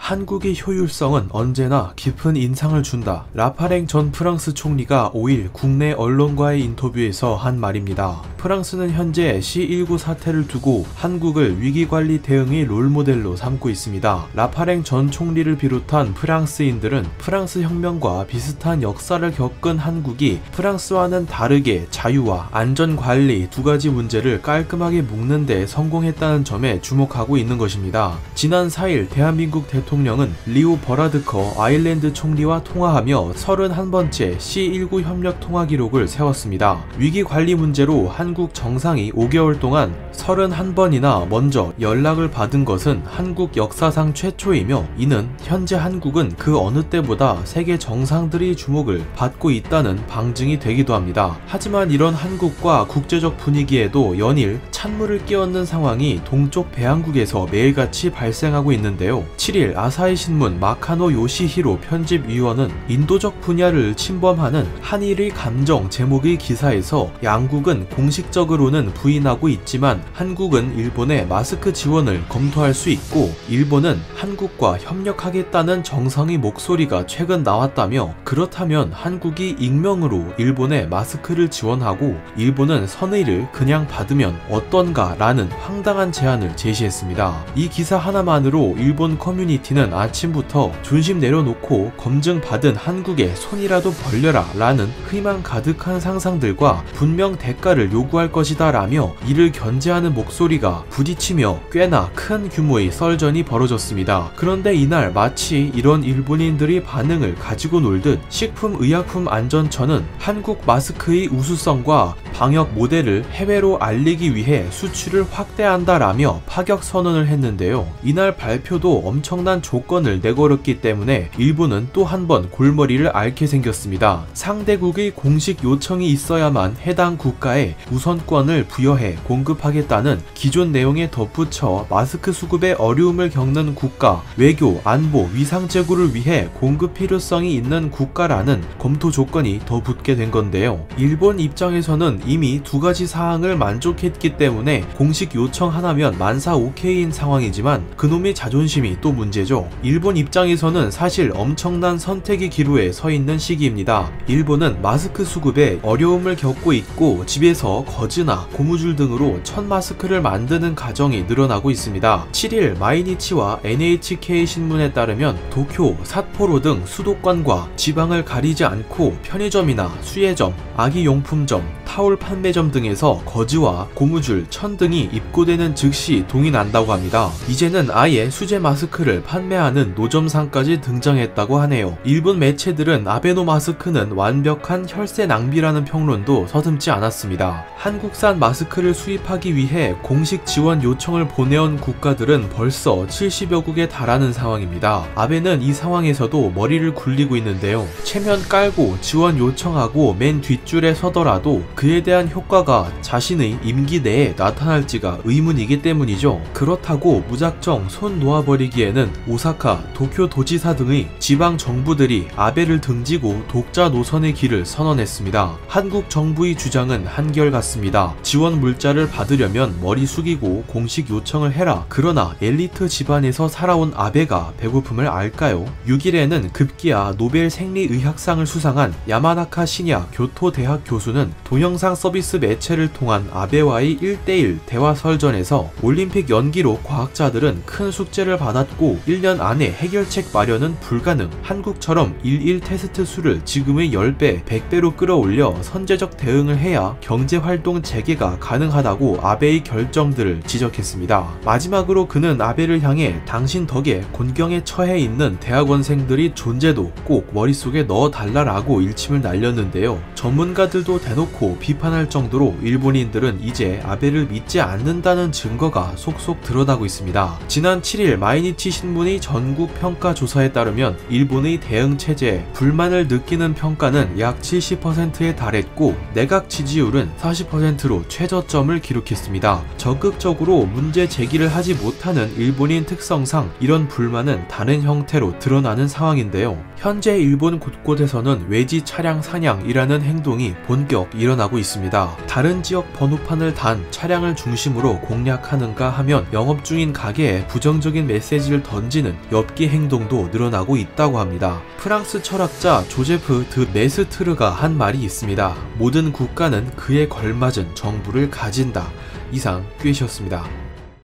한국의 효율성은 언제나 깊은 인상을 준다. 라파랭 전 프랑스 총리가 5일 국내 언론과의 인터뷰에서 한 말입니다. 프랑스는 현재 C19 사태를 두고 한국을 위기관리 대응의 롤모델로 삼고 있습니다. 라파랭 전 총리를 비롯한 프랑스인들은 프랑스 혁명과 비슷한 역사를 겪은 한국이 프랑스와는 다르게 자유와 안전관리 두 가지 문제를 깔끔하게 묶는 데 성공했다는 점에 주목하고 있는 것입니다. 지난 4일 대한민국 대통령은 리우 버라드커 아일랜드 총리와 통화하며 31번째 C19 협력 통화 기록을 세웠습니다. 위기관리 문제로 한국 정상이 5개월 동안 31번이나 먼저 연락을 받은 것은 한국 역사상 최초이며, 이는 현재 한국은 그 어느 때보다 세계 정상들의 주목을 받고 있다는 방증이 되기도 합니다. 하지만 이런 한국과 국제적 분위기에도 연일 찬물을 끼얹는 상황이 동쪽 배양국에서 매일같이 발생하고 있는데요. 7일 아사히 신문 마카노 요시히로 편집위원은 인도적 분야를 침범하는 한일의 감정 제목의 기사에서 양국은 공식적으로는 부인하고 있지만 한국은 일본의 마스크 지원을 검토할 수 있고 일본은 한국과 협력하겠다는 정상의 목소리가 최근 나왔다며, 그렇다면 한국이 익명으로 일본에 마스크를 지원하고 일본은 선의를 그냥 받으면 어떤가 라는 황당한 제안을 제시했습니다. 이 기사 하나만으로 일본 커뮤니티는 아침부터 존심 내려놓고 검증받은 한국에 손이라도 벌려라 라는 희망 가득한 상상들과 분명 대가를 요구할 것이다 라며 이를 견제하는 목소리가 부딪히며 꽤나 큰 규모의 썰전이 벌어졌습니다. 그런데 이날 마치 이런 일본인들의 반응을 가지고 놀듯 식품의약품안전처는 한국 마스크의 우수성과 방역 모델을 해외로 알리기 위해 수출을 확대한다라며 파격 선언을 했는데요. 이날 발표도 엄청난 조건을 내걸었기 때문에 일본은 또 한 번 골머리를 앓게 생겼습니다. 상대국의 공식 요청이 있어야만 해당 국가에 우선권을 부여해 공급하겠다는 기존 내용에 덧붙여 마스크 수급에 어려움을 겪는 국가, 외교, 안보, 위상 제고를 위해 공급 필요성이 있는 국가라는 검토 조건이 더 붙게 된 건데요. 일본 입장에서는 이미 두 가지 사항을 만족했기 때문에 공식 요청 하나면 만사 오케이인 상황이지만 그놈의 자존심이 또 문제죠. 일본 입장에서는 사실 엄청난 선택의 기로에 서 있는 시기입니다. 일본은 마스크 수급에 어려움을 겪고 있고 집에서 거즈나 고무줄 등으로 첫 마스크를 만드는 가정이 늘어나고 있습니다. 7일 마이니치와 NHK 신문에 따르면 도쿄, 삿포로 등 수도권과 지방을 가리지 않고 편의점이나 수혜점, 아기용품점, 타올 판매점 등에서 거즈와 고무줄, 천 등이 입고되는 즉시 동이 난다고 합니다. 이제는 아예 수제 마스크를 판매하는 노점상까지 등장했다고 하네요. 일본 매체들은 아베노 마스크는 완벽한 혈세 낭비라는 평론도 서슴지 않았습니다. 한국산 마스크를 수입하기 위해 공식 지원 요청을 보내온 국가들은 벌써 70여국에 달하는 상황입니다. 아베는 이 상황에서도 머리를 굴리고 있는데요. 체면 깔고 지원 요청하고 맨 뒷줄에 서더라도 그에 대한 효과가 자신의 임기 내에 나타날지가 의문이기 때문이죠. 그렇다고 무작정 손 놓아버리기에는 오사카, 도쿄 도지사 등의 지방 정부들이 아베를 등지고 독자 노선의 길을 선언했습니다. 한국 정부의 주장은 한결같습니다. 지원 물자를 받으려면 머리 숙이고 공식 요청을 해라. 그러나 엘리트 집안에서 살아온 아베가 배고픔을 알까요? 6일에는 급기야 노벨 생리의학상을 수상한 야마나카 시냐 교토대학 교수는 동영상 서비스 매체를 통한 아베와의 1대1 대화 설전에서 올림픽 연기로 과학자들은 큰 숙제를 받았고 1년 안에 해결책 마련은 불가능, 한국처럼 일일 테스트 수를 지금의 10배, 100배로 끌어올려 선제적 대응을 해야 경제활동 재개가 가능하다고 아베의 결정들을 지적했습니다. 마지막으로 그는 아베를 향해 당신 덕에 곤경에 처해 있는 대학원생들이 존재도 꼭 머릿속에 넣어달라라고 일침을 날렸는데요. 전문가들도 대놓고 비판할 정도로 일본인들은 이제 아베를 믿지 않는다는 증거가 속속 드러나고 있습니다. 지난 7일 마이니치 신문의 전국 평가 조사에 따르면 일본의 대응 체제에 불만을 느끼는 평가는 약 70%에 달했고 내각 지지율은 40%로 최저점을 기록했습니다. 적극적으로 문제 제기를 하지 못하는 일본인 특성상 이런 불만은 다른 형태로 드러나는 상황인데요. 현재 일본 곳곳에서는 외지 차량 사냥이라는 행동이 본격 일어나고 있습니다. 다른 지역 번호판을 단 차량을 중심으로 공략하는가 하면 영업 중인 가게에 부정적인 메시지를 던지는 엽기 행동도 늘어나고 있다고 합니다. 프랑스 철학자 조제프 드 메스트르가 한 말이 있습니다. 모든 국가는 그에 걸맞은 정부를 가진다. 이상 꾀시였습니다.